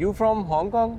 You from Hong Kong?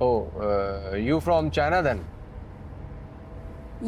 Oh, you from China then?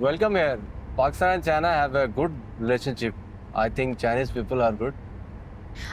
Welcome here. Pakistan and China have a good relationship. I think Chinese people are good.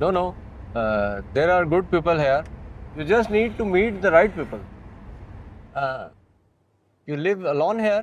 No. There are good people here. You just need to meet the right people. You live alone here?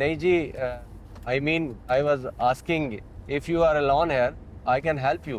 Nahi ji, I mean, I was asking if you are alone here, I can help you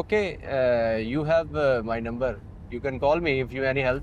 Okay, you have my number. You can call me if you any help.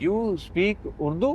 You speak Urdu?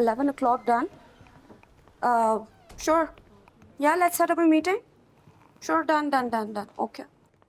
Eleven o'clock done. Sure. Yeah, let's set up a meeting. Sure, done. Okay.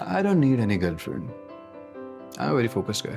I don't need any girlfriend. I'm a very focused guy.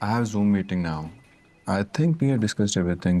I have Zoom meeting now. I think we have discussed everything.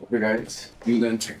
Okay guys, you then check.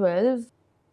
12,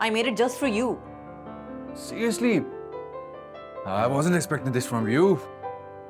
I made it just for you. Seriously, I wasn't expecting this from you.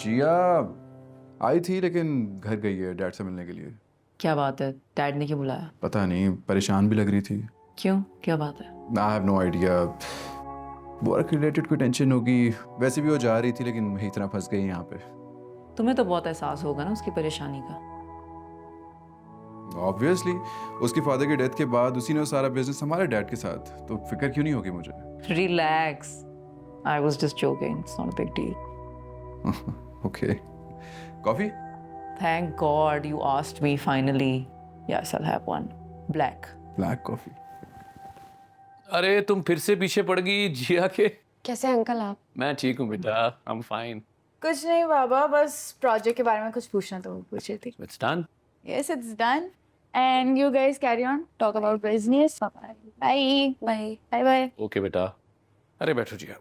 जिया आई थी लेकिन घर गई है dad से मिलने के लिए. क्या बात है, डैड ने क्यों बुलाया? पता नहीं, परेशान भी लग रही थी. क्यों, क्या बात है? I have no idea. Work related कोई टेंशन होगी. वैसे भी वो जा रही थी लेकिन वही इतना फंस गई यहाँ पे. तुम्हें तो बहुत एहसास होगा ना उसकी परेशानी का. ऑब्वियसली उसके फादर की डेथ के बाद उसी ने वो सारा बिजनेस हमारे डैड के साथ, तो फिक्र क्यों नहीं होगी मुझे. Relax, I was just joking, it's not a big deal. Okay. Coffee? Thank God you asked me finally. Yes, I have one. Black. Black coffee. अरे तुम फिर से पीछे पड़ गई जिया के. कैसे अंकल आप? मैं ठीक हूँ बेटा, आई एम फाइन. कुछ नहीं बाबा, बस प्रोजेक्ट के बारे में कुछ पूछना तो पूछ रही थी. It's done. Yes, it's done. And you guys carry on. Talk about business. Bye. Bye. Bye. Bye. Bye. Okay बेटा. अरे बैठो जिया.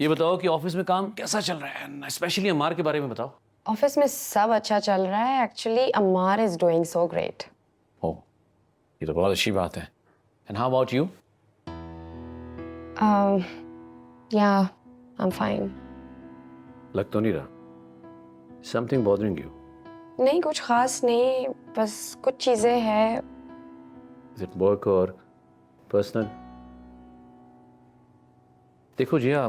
ये बताओ कि ऑफिस में काम कैसा चल रहा है, स्पेशली अम्मार के बारे में बताओ. ऑफिस में सब अच्छा चल रहा है. Actually Ammar is doing so great. ओ, ये तो बहुत अच्छी बात है. And how about you? Yeah I am fine. लग तो नहीं रहा. Something bothering you? नहीं, कुछ खास नहीं, बस कुछ चीज़ें हैं. Is it work or personal? देखो जिया,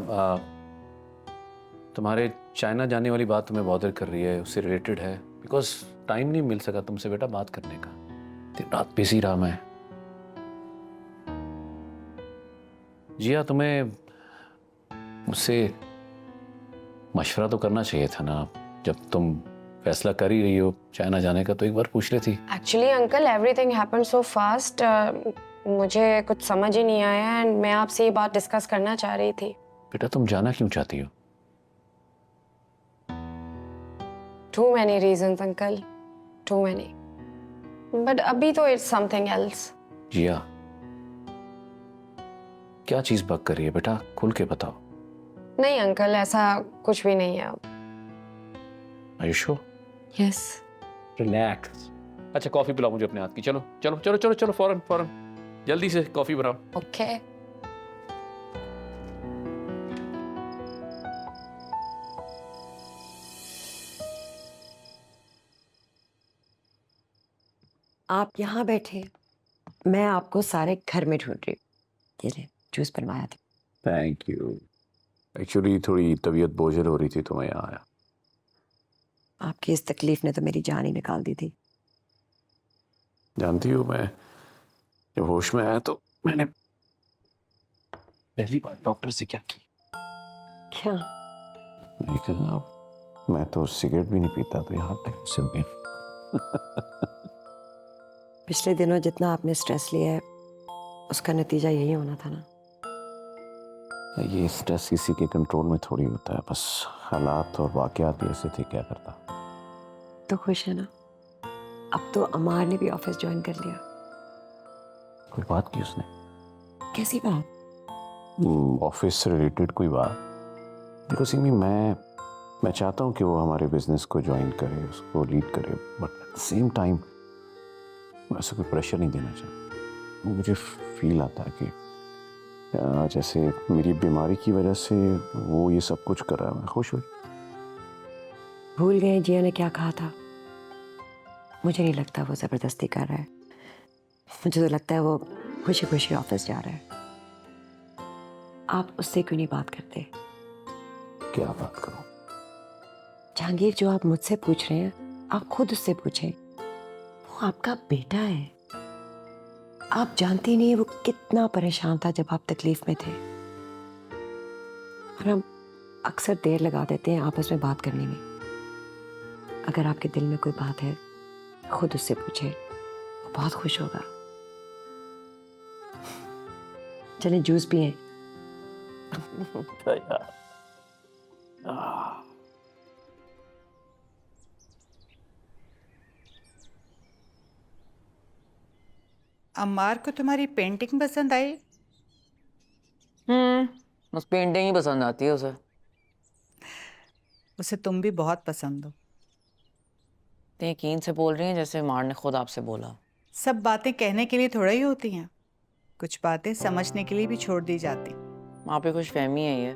तुम्हारे चाइना जाने वाली बात तुम्हें बॉदर कर रही है, उससे रिलेटेड है. बिकॉज टाइम नहीं मिल सका तुमसे बेटा बात करने का. दिन रात बिजी रहा मैं. जिया, तुम्हें मुझसे मशवरा तो करना चाहिए था ना. जब तुम फैसला कर ही रही हो चाइना जाने का तो एक बार पूछ लेती. Actually uncle everything happened so fast. मुझे कुछ समझ ही नहीं आया एंड मैं आपसे ये बात डिस्कस करना चाह रही थी. बेटा तुम जाना क्यों चाहती हो? Too many reasons uncle, too many. But अभी तो it's something else. जिया, क्या चीज बक कर रही है बेटा, खुल के बताओ. नहीं अंकल, ऐसा कुछ भी नहीं है अब. Are you sure? Yes. Relax. अच्छा कॉफी पिलाओ मुझे अपने हाथ की. चलो चलो चलो चलो चलो, फौरन फौरन जल्दी से कॉफी बनाओ. Okay. आप यहाँ बैठे, मैं आपको सारे घर में ढूंढ रही हूँ. ये ले, जूस बनवाया था. Thank you. एक्चुअली थोड़ी तबीयत बोझिल हो रही थी तो मैं यहाँ आया. आपकी इस तकलीफ ने तो मेरी जान ही निकाल दी थी. जानती हूँ, मैं जब होश में आया तो मैंने पहली बार डॉक्टर से क्या की. क्या? लेकिन अब मैं तो सिगरेट भी नहीं पीता तो यहाँ तक से हो गया. पिछले दिनों जितना आपने स्ट्रेस लिया है उसका नतीजा यही होना था ना. ये स्ट्रेस किसी के कंट्रोल में थोड़ी होता है. बस हालात और वाकयात ऐसे थे, क्या करता. तो खुश है ना? अब तो अमार ने भी ऑफिस ज्वाइन कर लिया. कोई बात की उसने? कैसी बात? ऑफिस से रिलेटेड कोई बात. देखो सिंह, मैं चाहता हूँ कि वो हमारे बिजनेस को ज्वाइन करे, उसको लीड करे, but at the same time वैसे कोई प्रेशर नहीं देना चाहिए. मुझे फील आता है कि जैसे मेरी बीमारी की वजह से वो ये सब कुछ कर रहा है. मैं खुश हुई. भूल गए जिया ने क्या कहा था? मुझे नहीं लगता वो जबरदस्ती कर रहा है. मुझे तो लगता है वो खुशी खुशी ऑफिस जा रहा है. आप उससे क्यों नहीं बात करते? क्या बात करूं? जहांगीर, जो आप मुझसे पूछ रहे हैं आप खुद उससे पूछें. वो आपका बेटा है. आप जानते नहीं वो कितना परेशान था जब आप तकलीफ में थे. और हम अक्सर देर लगा देते हैं आपस में बात करने में. अगर आपके दिल में कोई बात है खुद उससे पूछे, वो बहुत खुश होगा. चलें जूस पिए. अम्मार को तुम्हारी पेंटिंग पसंद आई? बस पेंटिंग ही पसंद आती है उसे. उसे तुम भी बहुत पसंद हो. तो यकीन से बोल रही हैं जैसे मार ने खुद आपसे बोला. सब बातें कहने के लिए थोड़ा ही होती हैं, कुछ बातें समझने के लिए भी छोड़ दी जाती. आप ही खुश फहमी है ये.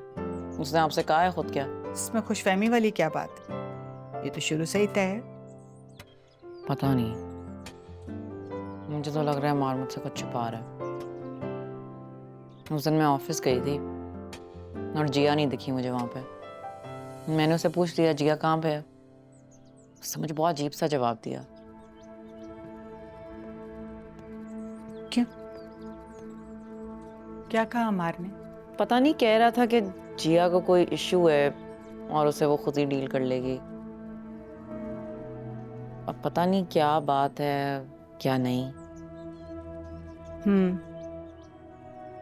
उसने आपसे कहा है खुद क्या? इसमें खुशफहमी वाली क्या बात? ये तो शुरू से ही तय है। पता नहीं, मुझे तो लग रहा है मार मुझसे कुछ छुपा रहा है। उस दिन मैं ऑफिस गई थी और जिया नहीं दिखी मुझे वहाँ पे। मैंने उसे पूछ लिया जिया कहाँ पे है, उसने मुझे बहुत अजीब सा जवाब दिया। क्यों? क्या कहा अमार ने? पता नहीं, कह रहा था कि जिया को कोई इश्यू है और उसे वो खुद ही डील कर लेगी। अब पता नहीं क्या बात है क्या नहीं।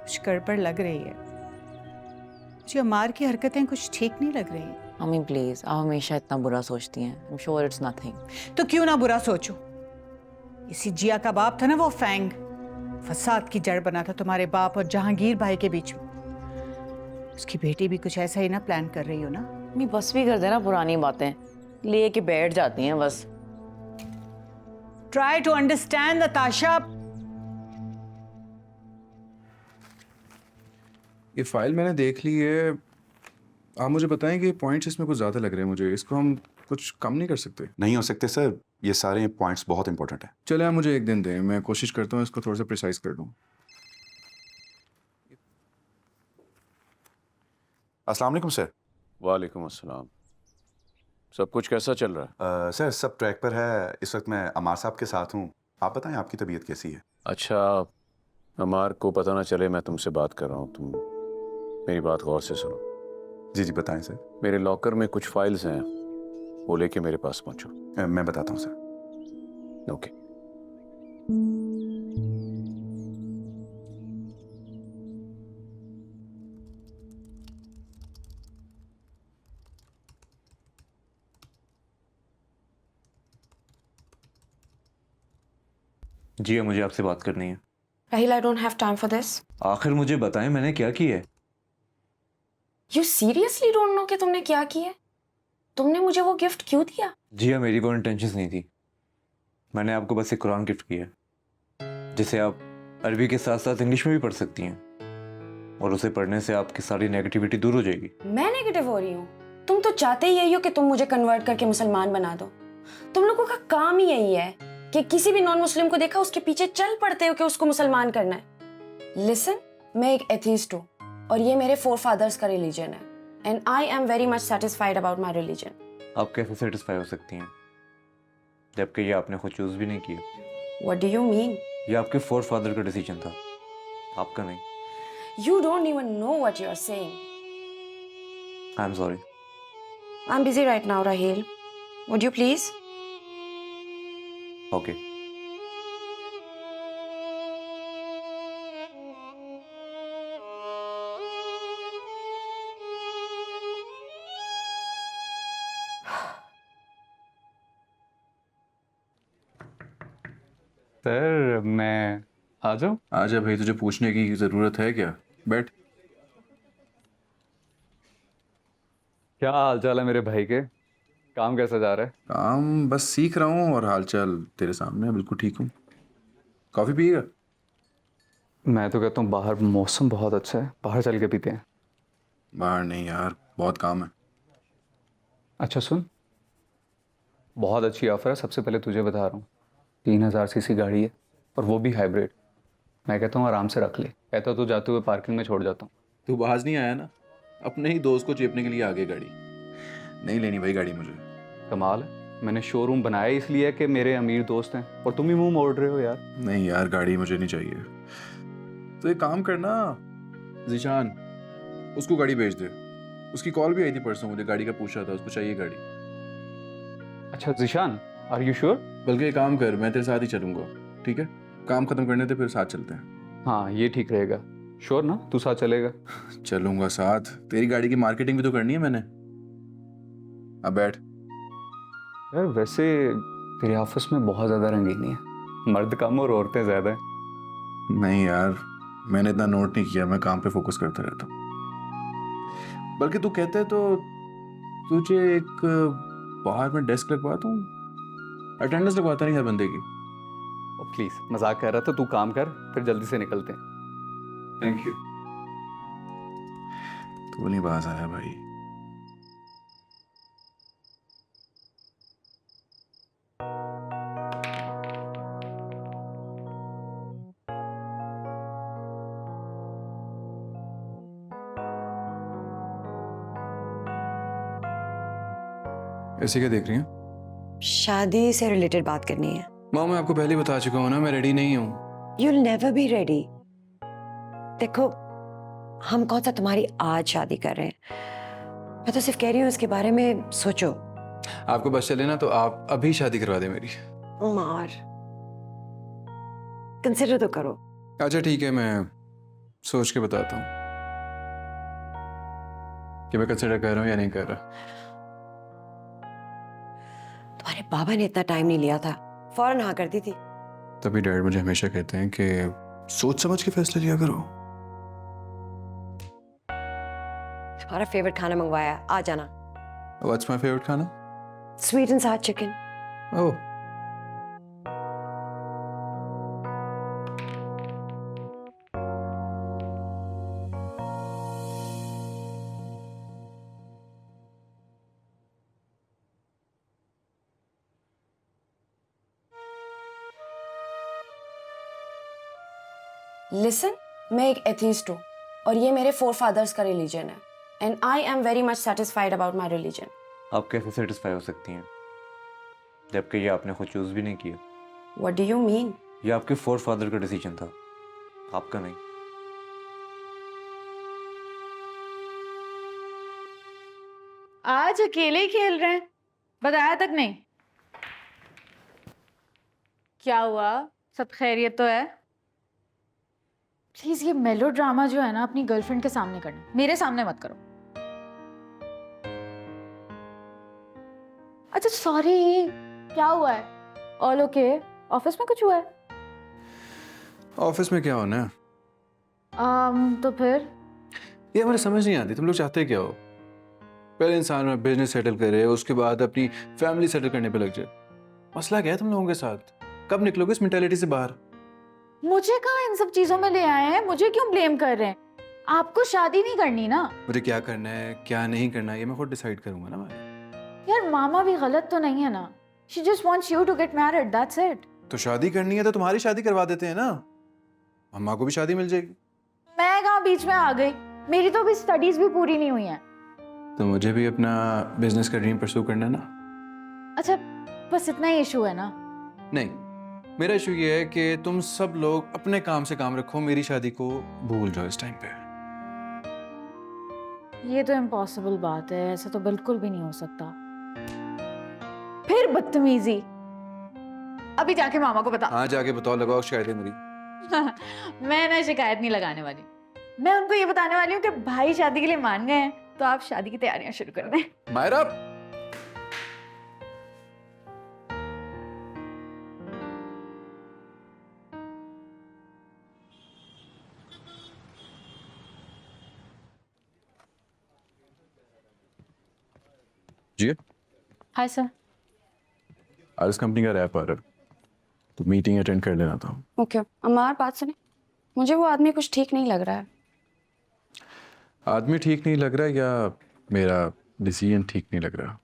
कुछ गड़बड़ लग रही है मुझे। अमार की हरकतें कुछ ठीक नहीं लग रही। मम्मी प्लीज, आप हमेशा इतना बुरा सोचती हैं। I am sure it's nothing. तो क्यों ना बुरा सोचो, इसी जिया का बाप था ना वो फैंग, फसाद की जड़ बना था तुम्हारे बाप और जहांगीर भाई के बीच में। उसकी बेटी भी कुछ ऐसा ही ना प्लान कर रही हो ना? मम्मी बस भी कर देना, पुरानी बातें ले के बैठ जाती हैं बस। Try to understand Natasha. ये फाइल मैंने देख ली है। आप मुझे बताएं कि पॉइंट्स इसमें कुछ ज़्यादा लग रहे हैं मुझे। इसको हम कुछ कम नहीं कर सकते? नहीं हो सकते सर, ये सारे पॉइंट्स बहुत इंपॉर्टेंट हैं। चले आप मुझे एक दिन दें, मैं कोशिश करता हूँ इसको थोड़ा सा प्रिसाइज कर दूँ। अस्सलाम वालेकुम सर। वालेकुम अस्सलाम। सब कुछ कैसा चल रहा है? सर सब ट्रैक पर है। इस वक्त मैं अमार साहब के साथ हूँ। आप बताएं आपकी तबीयत कैसी है? अच्छा, अमार को पता ना चले मैं तुमसे बात कर रहा हूँ। तुम मेरी बात गौर से सुनो। जी जी बताएं सर। मेरे लॉकर में कुछ फाइल्स हैं, वो लेके मेरे पास पहुँचो। मैं बताता हूँ सर। ओके। जी मुझे आपसे बात करनी है। Rahil, I don't have time for this. आखिर मुझे बताएं मैंने क्या किया है? You seriously don't know कि तुमने क्या किया? तुमने मुझे वो गिफ्ट क्यों दिया? जी मेरी कोई इंटेंशंस नहीं थी। मैंने आपको बस एक कुरान गिफ्ट किया जिसे आप अरबी के साथ साथ इंग्लिश में भी पढ़ सकती हैं, और उसे पढ़ने से आपकी सारी नेगेटिविटी दूर हो जाएगी। मैं नेगेटिव हो रही हूँ? तुम तो चाहते ही यही हो कि तुम मुझे कन्वर्ट करके मुसलमान बना दो। तुम लोगों का काम ही यही है कि किसी भी नॉन मुस्लिम को देखा उसके पीछे चल पड़ते हो कि उसको मुसलमान करना है। लिसन, मैं एक एथीस्ट हूँ और ये मेरे फोर फादर्स का रिलीजन है, and I am very much satisfied about my religion. आप कैसे सेटिस्फाई हो सकती हैं जबकि ये आपने खुद चूज भी नहीं किया? What do you mean? ये आपके फोर फादर का डिसीजन था, आपका नहीं। You don't even know what you are saying. I am sorry. I'm busy right now, Rahil. Would you please? Okay. Sir मैं आ जाऊँ? आजा भाई, तुझे पूछने की ज़रूरत है क्या? बैठ। क्या हाल चाल है मेरे भाई के? काम कैसा जा रहा है? काम बस सीख रहा हूँ और हालचाल तेरे सामने है, बिल्कुल ठीक हूँ। कॉफ़ी पिएगा? मैं तो कहता हूँ बाहर मौसम बहुत अच्छा है, बाहर चल के पीते हैं। बाहर नहीं यार, बहुत काम है। अच्छा सुन, बहुत अच्छी ऑफर है। सबसे पहले तुझे बता रहा हूँ, 3000 सीसी गाड़ी है और वो भी हाइब्रिड। मैं कहता हूँ आराम से रख ले। कहता तो जाते हुए पार्किंग में छोड़ जाता हूँ। तू बाज नहीं आया ना? अपने ही दोस्त को चेपने के लिए आगे गाड़ी नहीं लेनी भाई। गाड़ी मुझे कमाल है, मैंने शोरूम बनाया इसलिए कि मेरे अमीर दोस्त हैं और तुम ही मुंह मोड़ रहे हो यार। नहीं यार, गाड़ी मुझे नहीं चाहिए। तो एक काम करना, जीशान उसको गाड़ी भेज दे। उसकी कॉल भी आई थी परसों, मुझे गाड़ी का पूछ रहा था, उसको चाहिए गाड़ी। अच्छा जीशान, आर यू श्योर? बल्कि एक काम कर, मैं तेरे साथ ही चलूंगा, ठीक है? काम खत्म करने से फिर साथ चलते हैं। हाँ ये ठीक रहेगा। श्योर ना, तू साथ चलेगा? चलूंगा साथ। तेरी गाड़ी की मार्केटिंग भी तो करनी है मैंने। अब बैठ। यार वैसे तेरे ऑफिस में बहुत ज़्यादा रंगीनी है, मर्द कम और औरतें ज़्यादा हैं। नहीं यार, मैंने इतना नोट नहीं किया, मैं काम पे फोकस करता रहता हूँ। बल्कि तू कहते है तो तुझे एक बाहर में डेस्क लगवा दूँ, अटेंडेंस लगवाता नहीं हर बंदे की। प्लीज़ मजाक कर रहा था, तू काम कर फिर जल्दी से निकलते हैं। Thank you. तू नहीं बाज आया भाई। ऐसे क्या देख रही हैं? शादी से रिलेटेड बात करनी है। माँ मैं आपको पहले ही बता चुका हूँ ना, मैं रेडी नहीं हूँ। You'll never be ready. देखो, हम कौन सा तुम्हारी आज शादी कर रहे हैं, मैं तो सिर्फ कह रही हूँ इसके बारे में सोचो। आपको बस चले ना तो आप अभी शादी करवा दें मेरी। मार, कंसिडर तो करो। अच्छा ठीक है, मैं सोच के बताता हूँ कि मैं कंसिडर कर रहा हूँ या नहीं कर रहा। तुम्हारे बाबा ने इतना टाइम नहीं लिया था, फौरन हाँ कर दी थी। तभी डैड मुझे हमेशा कहते हैं कि सोच समझ के फैसला लिया करो। तुम्हारा फेवरेट खाना मंगवाया, आ जाना। What's my favorite खाना? स्वीट एंड साथ चिकन। Oh. लिसन, मैं एक एथीस्ट हूँ और ये मेरे फोर फादर्स का रिलीजन है and I am very much satisfied about my religion. आप कैसे सेटिस्फाई हो सकती हैं जबकि ये आपने खुद चूज भी नहीं किया? What do you mean? ये आपके फोर फादर का डिसीजन था, आपका नहीं। आज अकेले ही खेल रहे हैं, बताया तक नहीं। क्या हुआ, सब खैरियत तो है? प्लीज ये मेलो ड्रामा जो है ना अपनी गर्लफ्रेंड के सामने करना, मेरे सामने मत करो। अच्छा सॉरी, क्या हुआ है? All okay? ऑफिस में कुछ हुआ है? ऑफिस में क्या होना है? तो फिर ये हमारे समझ नहीं आती, तुम लोग चाहते क्या हो? पहले इंसान में बिजनेस सेटल करे, उसके बाद अपनी फैमिली सेटल करने पे लग जाए। मसला क्या है तुम लोगों के साथ? कब निकलोगे इस मेंटालिटी से बाहर? मुझे कहाँ इन सब चीजों में ले आए हैं? मुझे क्यों ब्लेम कर रहे हैं? आपको शादी नहीं करनी ना? मुझे क्या करना है क्या नहीं करना है ये मैं खुद डिसाइड करूंगा ना। मैं यार मामा भी गलत तो नहीं है ना? She just wants you to get married, that's it. तो शादी करनी है तो तुम्हारी शादी करवा देते हैं ना, अम्मा को भी शादी मिल जाएगी। मैं कहाँ बीच में आ गई? मेरी तो अभी स्टडीज भी पूरी नहीं हुई हैं। तो मुझे भी अपना बिजनेस का ड्रीम परस्यू करना है ना। अच्छा बस इतना ही इशू है ना? नहीं, मेरा इशू ये है कि तुम सब लोग अपने काम से काम रखो, मेरी शादी को भूल जाओ इस टाइम पे। ये तो इम्पॉसिबल बात है, ऐसा तो बिल्कुल भी नहीं हो सकता। फिर बदतमीजी, अभी जाके मामा को बता। हाँ जाके बताओ, लगाओ शिकायत है मेरी। मैं ना शिकायत नहीं लगाने वाली, मैं उनको ये बताने वाली हूँ कि भाई शादी के लिए मान गए हैं, तो आप शादी की तैयारियां शुरू कर दें। मायरा, जी हाय सर। आज इस कंपनी का रैप आ रहा है तो मीटिंग अटेंड कर लेना था। ओके अमार, बात सुने, मुझे वो आदमी कुछ ठीक नहीं लग रहा है। आदमी ठीक नहीं लग रहा या मेरा डिसीजन ठीक नहीं लग रहा?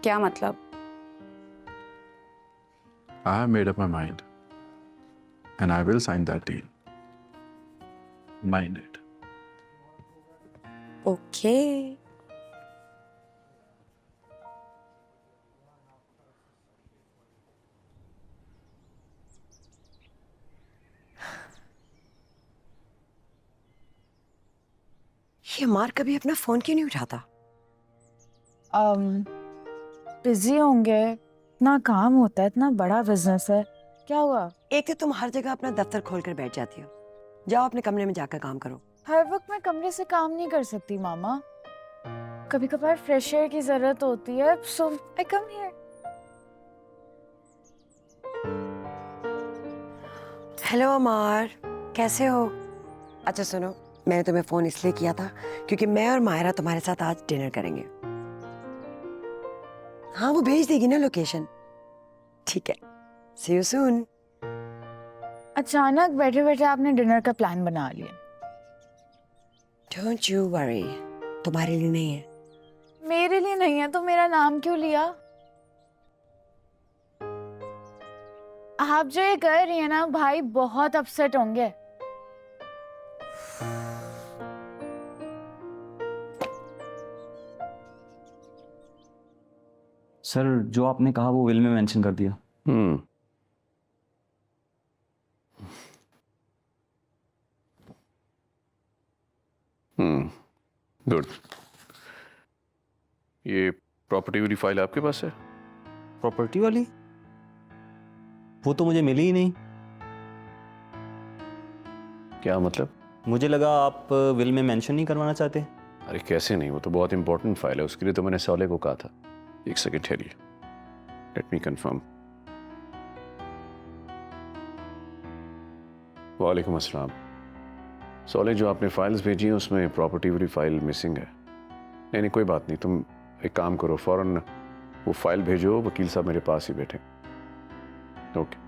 क्या मतलब? I have made up my mind and I will sign that deal. Mind it. Okay ये मार कभी अपना फोन क्यों नहीं उठाता? बिजी होंगे, इतना काम होता है, इतना बड़ा बिजनेस है। क्या हुआ? एक तो तुम हर जगह अपना दफ्तर खोल कर बैठ जाती हो, जाओ अपने कमरे में जाकर काम करो। हर वक्त मैं कमरे से काम नहीं कर सकती मामा, कभी कभार फ्रेश एयर की जरूरत होती है, सो आई कम हियर। हेलो अमार, कैसे हो? अच्छा सुनो, मैंने तुम्हें फोन इसलिए किया था क्योंकि मैं और मायरा तुम्हारे साथ आज डिनर करेंगे। हाँ वो भेज देगी ना लोकेशन। ठीक है, सी यू सून। अचानक बैठे बैठे आपने डिनर का प्लान बना लिया। डोंट यू वरी, तुम्हारे लिए नहीं है। मेरे लिए नहीं है तो मेरा नाम क्यों लिया? आप जो ये कर रही है ना, भाई बहुत अपसेट होंगे। सर जो आपने कहा वो विल में मेंशन कर दिया। गुड। ये प्रॉपर्टी वाली फाइल आपके पास है? प्रॉपर्टी वाली? वो तो मुझे मिली ही नहीं। क्या मतलब? मुझे लगा आप विल में मेंशन नहीं करवाना चाहते। अरे कैसे नहीं, वो तो बहुत इंपॉर्टेंट फाइल है, उसके लिए तो मैंने सौले को कहा था। एक सेकंड ठहरिए, लेट मी कंफर्म। वालेकुम अस्सलाम। सौले, जो आपने फाइल्स भेजी हैं उसमें प्रॉपर्टी वाली फाइल मिसिंग है। नहीं नहीं कोई बात नहीं, तुम एक काम करो, फौरन वो फाइल भेजो, वकील साहब मेरे पास ही बैठे। ओके।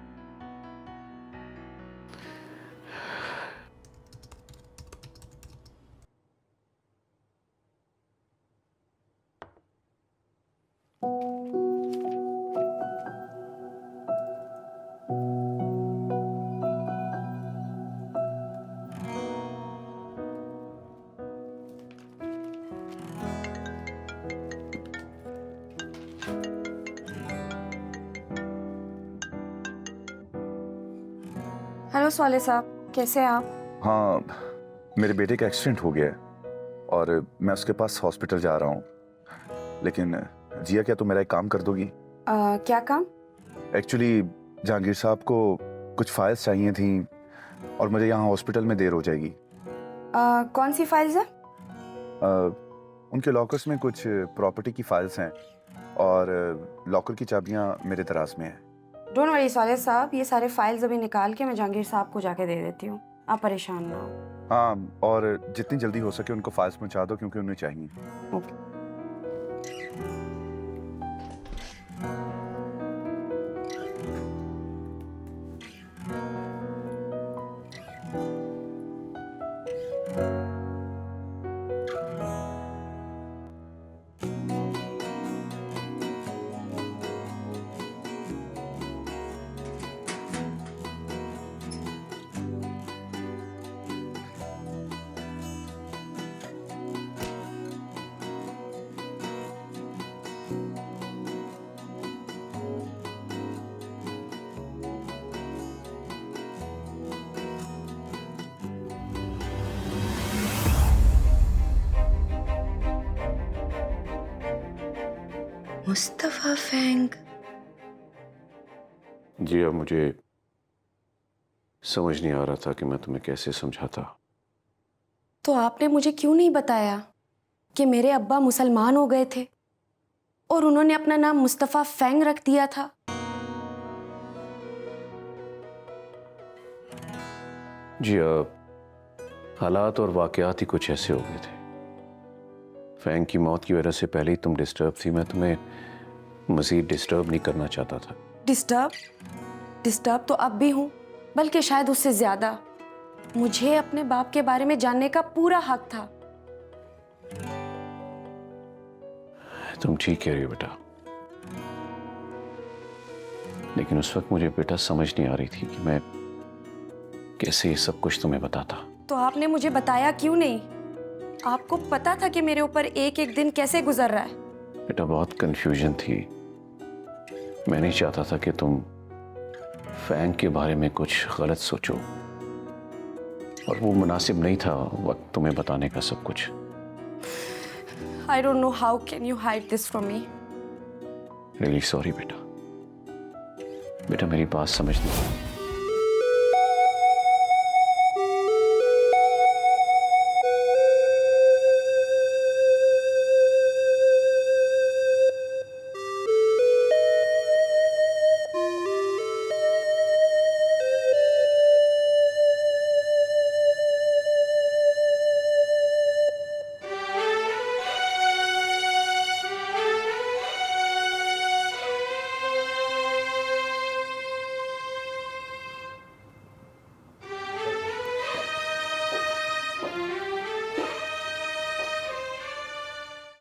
हेलो सौले साहब, कैसे हैं आप? हाँ, मेरे बेटे का एक्सीडेंट हो गया है और मैं उसके पास हॉस्पिटल जा रहा हूँ। लेकिन जिया, क्या तुम मेरा एक काम कर दोगी? क्या काम? एक्चुअली जहांगीर साहब को कुछ फाइल्स चाहिए थी और मुझे यहाँ हॉस्पिटल में देर हो जाएगी। कौन सी फाइल्स है? उनके लॉकर्स में कुछ प्रॉपर्टी की फाइल्स हैं और लॉकर की चाबियाँ मेरे दराज में हैं। डोंट वरी सौले साहब, ये सारे फाइल्स अभी निकाल के मैं जहांगीर साहब को जाके दे देती हूँ, आप परेशान ना हो। हाँ, और जितनी जल्दी हो सके उनको फाइल्स पहुँचा दो क्योंकि उन्हें चाहिए। ओके। मुस्तफा फैंग। जी, अब मुझे समझ नहीं आ रहा था कि मैं तुम्हें कैसे समझाता। तो आपने मुझे क्यों नहीं बताया कि मेरे अब्बा मुसलमान हो गए थे और उन्होंने अपना नाम मुस्तफा फैंग रख दिया था? जी, हालात और वाकयात ही कुछ ऐसे हो गए थे। फैंग की मौत की वजह से पहले ही तुम डिस्टर्ब थी, मैं तुम्हें मज़ीद डिस्टर्ब नहीं करना चाहता था। डिस्टर्ब तो अब भी हूँ, बल्कि शायद उससे ज्यादा। मुझे अपने बाप के बारे में जानने का पूरा हक था। तुम ठीक कह रही हो बेटा, लेकिन उस वक्त मुझे बेटा समझ नहीं आ रही थी कि मैं कैसे ये सब कुछ तुम्हें बताता। तो आपने मुझे बताया क्यों नहीं? आपको पता था कि मेरे ऊपर एक एक दिन कैसे गुजर रहा है। बेटा बहुत कंफ्यूजन थी, मैं नहीं चाहता था कि तुम फैंग के बारे में कुछ गलत सोचो, और वो मुनासिब नहीं था वक्त तुम्हें बताने का सब कुछ। I don't know how can you hide this from me? Really sorry बेटा, मेरी बात समझ नहीं।